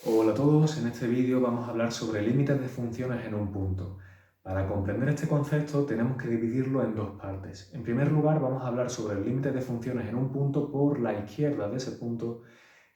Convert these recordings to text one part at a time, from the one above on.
Hola a todos, en este vídeo vamos a hablar sobre límites de funciones en un punto. Para comprender este concepto tenemos que dividirlo en dos partes. En primer lugar vamos a hablar sobre el límite de funciones en un punto por la izquierda de ese punto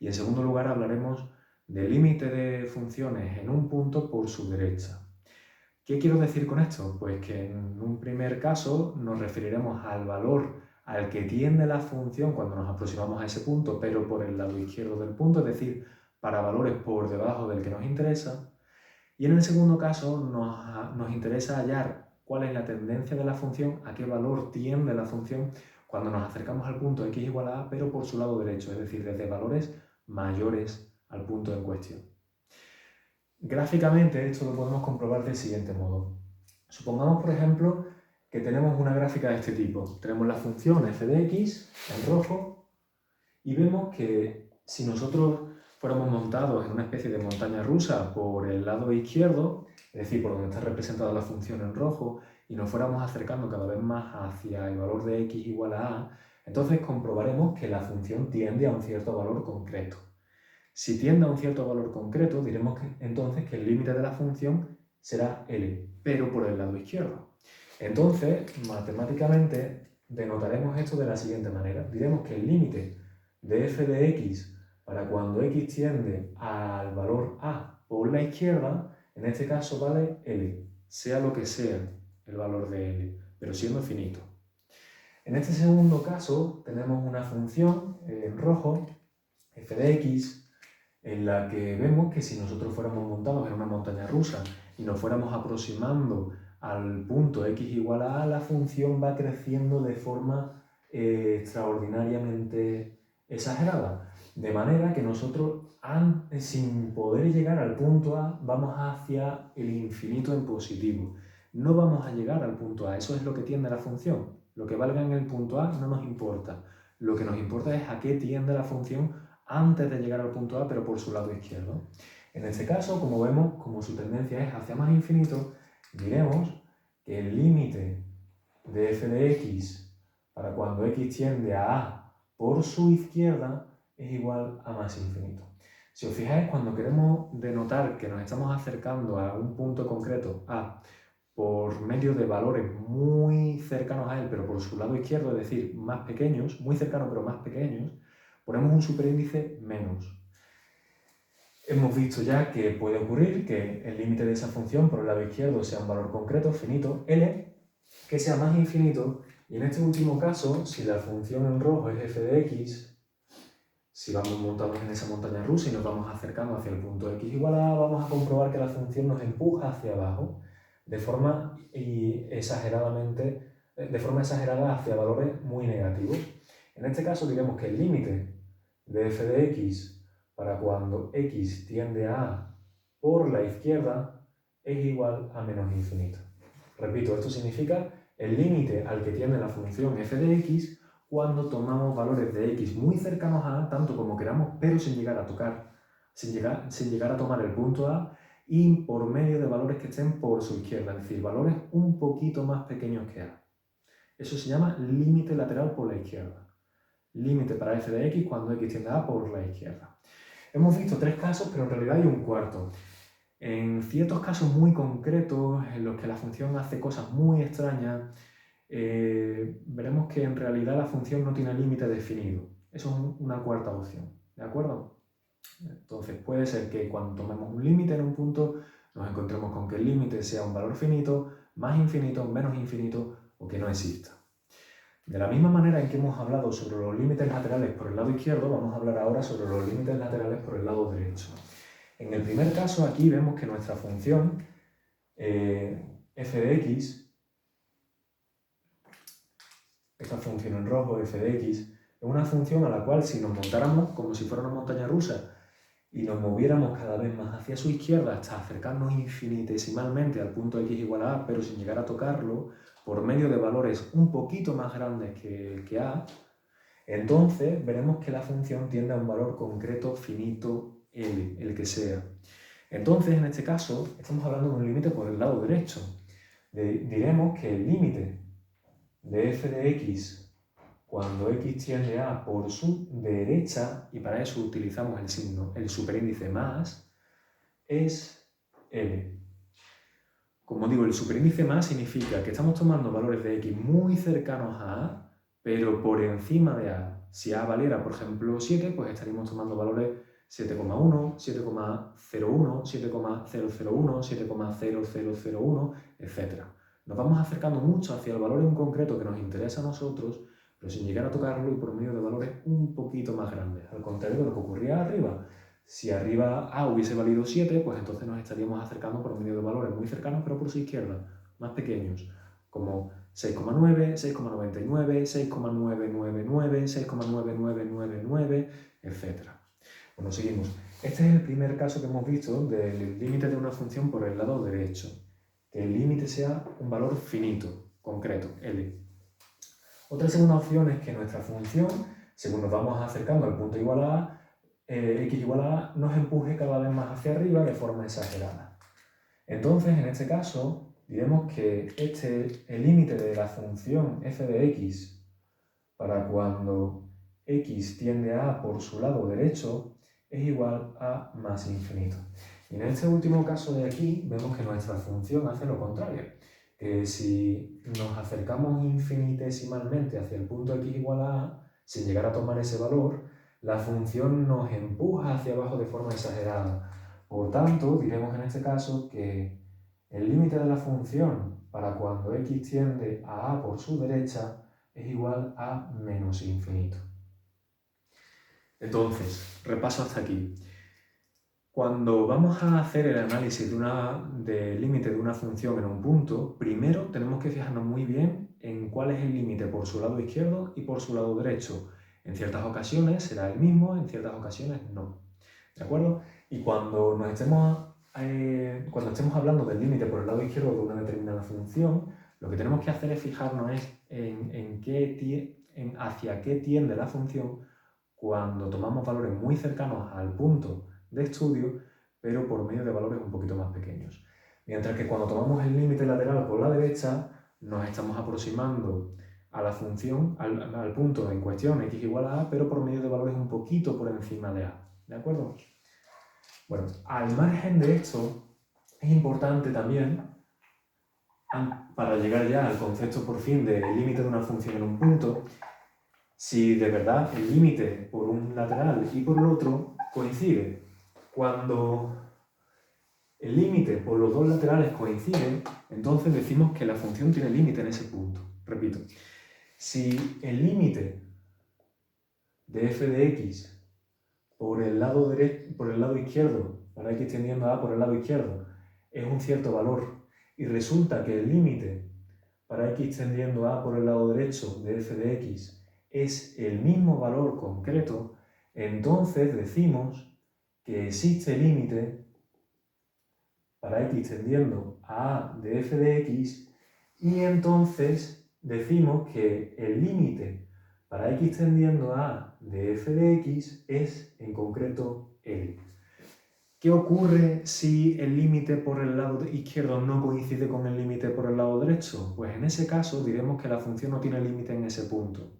y en segundo lugar hablaremos del límite de funciones en un punto por su derecha. ¿Qué quiero decir con esto? Pues que en un primer caso nos referiremos al valor al que tiende la función cuando nos aproximamos a ese punto, pero por el lado izquierdo del punto, es decir, para valores por debajo del que nos interesa. Y en el segundo caso nos interesa hallar cuál es la tendencia de la función, a qué valor tiende la función cuando nos acercamos al punto x igual a, pero por su lado derecho, es decir, desde valores mayores al punto en cuestión. Gráficamente esto lo podemos comprobar del siguiente modo. Supongamos, por ejemplo, que tenemos una gráfica de este tipo. Tenemos la función f de x en rojo y vemos que si nosotros fuéramos montados en una especie de montaña rusa por el lado izquierdo, es decir, por donde está representada la función en rojo, y nos fuéramos acercando cada vez más hacia el valor de x igual a a, entonces comprobaremos que la función tiende a un cierto valor concreto. Si tiende a un cierto valor concreto, diremos entonces que el límite de la función será L, pero por el lado izquierdo. Entonces, matemáticamente, denotaremos esto de la siguiente manera. Diremos que el límite de f de x para cuando x tiende al valor a por la izquierda, en este caso vale L, sea lo que sea el valor de L, pero siendo finito. En este segundo caso tenemos una función en rojo, f de x, en la que vemos que si nosotros fuéramos montados en una montaña rusa y nos fuéramos aproximando al punto x igual a, la función va creciendo de forma extraordinariamente exagerada. De manera que nosotros, sin poder llegar al punto A, vamos hacia el infinito en positivo. No vamos a llegar al punto A, eso es lo que tiende la función. Lo que valga en el punto A no nos importa. Lo que nos importa es a qué tiende la función antes de llegar al punto A, pero por su lado izquierdo. En este caso, como vemos, como su tendencia es hacia más infinito, diremos que el límite de f de x para cuando x tiende a por su izquierda es igual a más infinito. Si os fijáis, cuando queremos denotar que nos estamos acercando a un punto concreto, A, por medio de valores muy cercanos a él, pero por su lado izquierdo, es decir, más pequeños, muy cercanos pero más pequeños, ponemos un superíndice menos. Hemos visto ya que puede ocurrir que el límite de esa función por el lado izquierdo sea un valor concreto, finito, L, que sea más infinito, y en este último caso, si la función en rojo es f de x, si vamos montados en esa montaña rusa y nos vamos acercando hacia el punto x igual a, vamos a comprobar que la función nos empuja hacia abajo de forma exagerada hacia valores muy negativos. En este caso diremos que el límite de f de x para cuando x tiende a A por la izquierda es igual a menos infinito. Repito, esto significa el límite al que tiende la función f de x cuando tomamos valores de x muy cercanos a A, tanto como queramos, pero sin llegar a tocar, sin llegar a tomar el punto A, y por medio de valores que estén por su izquierda, es decir, valores un poquito más pequeños que A. Eso se llama límite lateral por la izquierda. Límite para f de x cuando x tiende a A por la izquierda. Hemos visto tres casos, pero en realidad hay un cuarto. En ciertos casos muy concretos, en los que la función hace cosas muy extrañas, veremos que en realidad la función no tiene límite definido. Eso es una cuarta opción, ¿de acuerdo? Entonces puede ser que cuando tomemos un límite en un punto nos encontremos con que el límite sea un valor finito, más infinito, menos infinito o que no exista. De la misma manera en que hemos hablado sobre los límites laterales por el lado izquierdo, vamos a hablar ahora sobre los límites laterales por el lado derecho. En el primer caso aquí vemos que nuestra función f de x, esta función en rojo, f de x, es una función a la cual si nos montáramos como si fuera una montaña rusa y nos moviéramos cada vez más hacia su izquierda hasta acercarnos infinitesimalmente al punto x igual a a, pero sin llegar a tocarlo, por medio de valores un poquito más grandes que a, entonces veremos que la función tiende a un valor concreto finito L, el que sea. Entonces, en este caso, estamos hablando de un límite por el lado derecho. Diremos que el límite de f de x cuando x tiende a por su derecha, y para eso utilizamos el signo, el superíndice más, es L. Como digo, el superíndice más significa que estamos tomando valores de x muy cercanos a A, pero por encima de A. Si A valiera, por ejemplo, 7, pues estaríamos tomando valores 7,1, 7,01, 7,001, 7,0001, etc. Nos vamos acercando mucho hacia el valor en concreto que nos interesa a nosotros, pero sin llegar a tocarlo y por medio de valores un poquito más grandes. Al contrario de lo que ocurría arriba. Si arriba A hubiese valido 7, pues entonces nos estaríamos acercando por medio de valores muy cercanos, pero por su izquierda, más pequeños, como 6,9, 6,99, 6,999, 6,9999, etc. Bueno, seguimos. Este es el primer caso que hemos visto del límite de una función por el lado derecho. Que el límite sea un valor finito, concreto, L. Otra segunda opción es que nuestra función, según nos vamos acercando al punto igual a A, x igual a A nos empuje cada vez más hacia arriba de forma exagerada. Entonces, en este caso, diremos que el límite de la función f de x para cuando x tiende a A por su lado derecho es igual a más infinito. Y en este último caso de aquí, vemos que nuestra función hace lo contrario. Que si nos acercamos infinitesimalmente hacia el punto x igual a A, sin llegar a tomar ese valor, la función nos empuja hacia abajo de forma exagerada. Por tanto, diremos en este caso que el límite de la función para cuando x tiende a A por su derecha es igual a menos infinito. Entonces, repaso hasta aquí. Cuando vamos a hacer el análisis del límite de una función en un punto, primero tenemos que fijarnos muy bien en cuál es el límite por su lado izquierdo y por su lado derecho. En ciertas ocasiones será el mismo, en ciertas ocasiones no. ¿De acuerdo? Y cuando estemos hablando del límite por el lado izquierdo de una determinada función, lo que tenemos que hacer es fijarnos hacia qué tiende la función cuando tomamos valores muy cercanos al punto de estudio, pero por medio de valores un poquito más pequeños. Mientras que cuando tomamos el límite lateral por la derecha, nos estamos aproximando a la función, al punto en cuestión, x igual a A, pero por medio de valores un poquito por encima de A. ¿De acuerdo? Bueno, al margen de esto, es importante también, para llegar ya al concepto por fin del límite de una función en un punto, si de verdad el límite por un lateral y por el otro coincide. Cuando el límite por los dos laterales coincide, entonces decimos que la función tiene límite en ese punto. Repito, si el límite de f de x por el lado izquierdo, para x tendiendo a A por el lado izquierdo, es un cierto valor, y resulta que el límite para x tendiendo a A por el lado derecho de f de x es el mismo valor concreto, entonces decimos que existe límite para x tendiendo a A de f de x, y entonces decimos que el límite para x tendiendo a A de f de x es, en concreto, L. ¿Qué ocurre si el límite por el lado izquierdo no coincide con el límite por el lado derecho? Pues en ese caso diremos que la función no tiene límite en ese punto.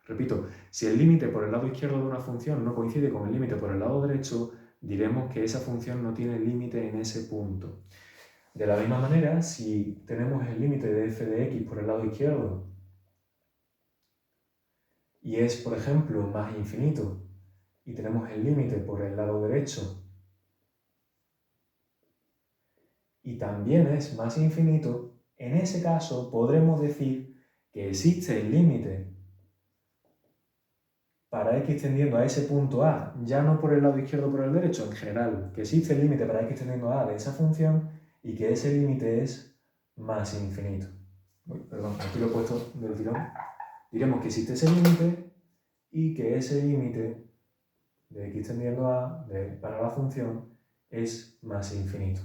Repito, si el límite por el lado izquierdo de una función no coincide con el límite por el lado derecho, diremos que esa función no tiene límite en ese punto. De la misma manera, si tenemos el límite de f de x por el lado izquierdo y es, por ejemplo, más infinito, y tenemos el límite por el lado derecho y también es más infinito, en ese caso podremos decir que existe el límite para x tendiendo a ese punto A, ya no por el lado izquierdo o por el derecho, en general, que existe el límite para x tendiendo a A de esa función y que ese límite es más infinito. Perdón, aquí lo he puesto del tirón. Diremos que existe ese límite y que ese límite de x tendiendo a para la función es más infinito.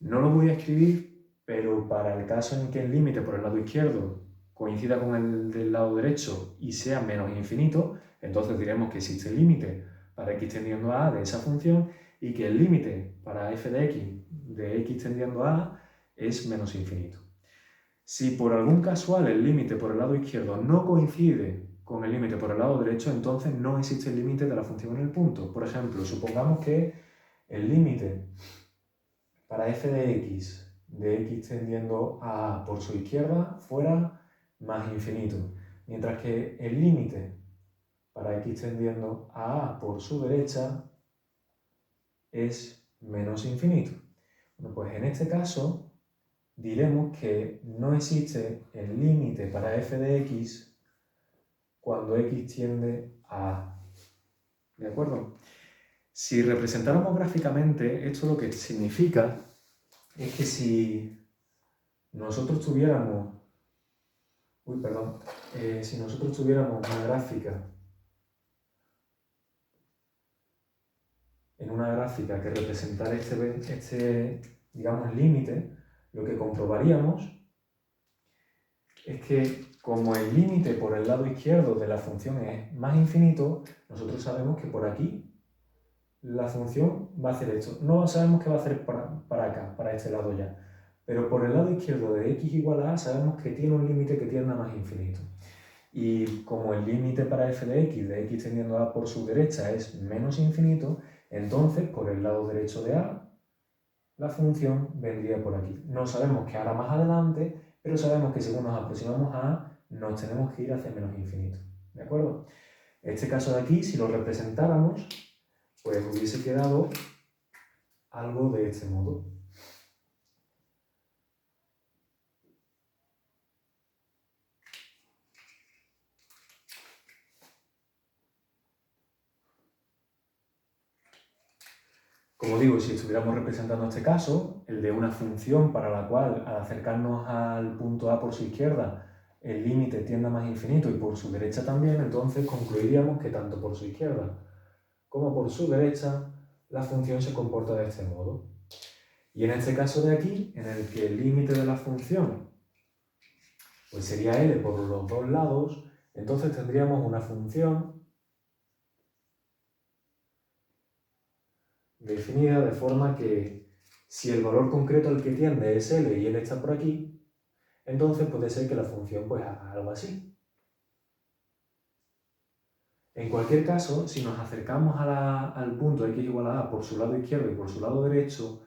No lo voy a escribir, pero para el caso en que el límite por el lado izquierdo coincida con el del lado derecho y sea menos infinito, entonces diremos que existe el límite para x tendiendo a A de esa función y que el límite para f de x tendiendo a A es menos infinito. Si por algún casual el límite por el lado izquierdo no coincide con el límite por el lado derecho, entonces no existe el límite de la función en el punto. Por ejemplo, supongamos que el límite para f de x tendiendo a A por su izquierda fuera más infinito, mientras que el límite para x tendiendo a A por su derecha es menos infinito. Bueno, pues en este caso diremos que no existe el límite para f de x cuando x tiende a A. ¿De acuerdo? Si representáramos gráficamente, esto lo que significa es que si nosotros tuviéramos, si nosotros tuviéramos una gráfica, en una gráfica que representara este digamos, límite, lo que comprobaríamos es que como el límite por el lado izquierdo de la función es más infinito, nosotros sabemos que por aquí la función va a hacer esto. No sabemos qué va a hacer para acá, para este lado ya. Pero por el lado izquierdo de x igual a A sabemos que tiene un límite que tiende a más infinito. Y como el límite para f de x tendiendo a A por su derecha es menos infinito, entonces por el lado derecho de A la función vendría por aquí. No sabemos qué hará más adelante, pero sabemos que según nos aproximamos a A, nos tenemos que ir hacia menos infinito. ¿De acuerdo? Este caso de aquí, si lo representáramos, pues hubiese quedado algo de este modo. Como digo, si estuviéramos representando este caso, el de una función para la cual al acercarnos al punto A por su izquierda el límite tiende a más infinito y por su derecha también, entonces concluiríamos que tanto por su izquierda como por su derecha la función se comporta de este modo. Y en este caso de aquí, en el que el límite de la función pues sería L por los dos lados, entonces tendríamos una función definida de forma que si el valor concreto al que tiende es L y L está por aquí, entonces puede ser que la función pues haga algo así. En cualquier caso, si nos acercamos al punto x igual a A por su lado izquierdo y por su lado derecho,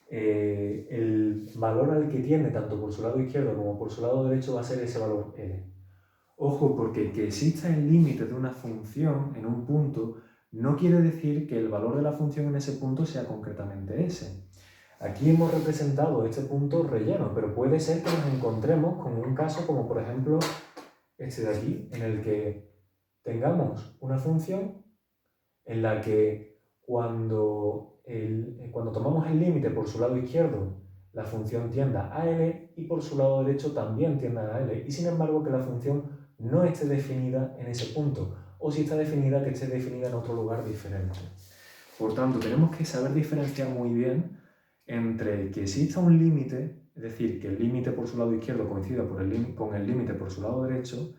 el valor al que tiende tanto por su lado izquierdo como por su lado derecho va a ser ese valor L. Ojo, porque que exista el límite de una función en un punto no quiere decir que el valor de la función en ese punto sea concretamente ese. Aquí hemos representado este punto relleno, pero puede ser que nos encontremos con un caso como por ejemplo este de aquí, en el que tengamos una función en la que cuando tomamos el límite por su lado izquierdo, la función tienda a L y por su lado derecho también tienda a L, y sin embargo que la función no esté definida en ese punto, o si está definida, que esté definida en otro lugar diferente. Por tanto, tenemos que saber diferenciar muy bien entre que exista un límite, es decir, que el límite por su lado izquierdo coincida con el límite por su lado derecho,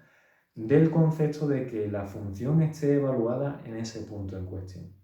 del concepto de que la función esté evaluada en ese punto en cuestión.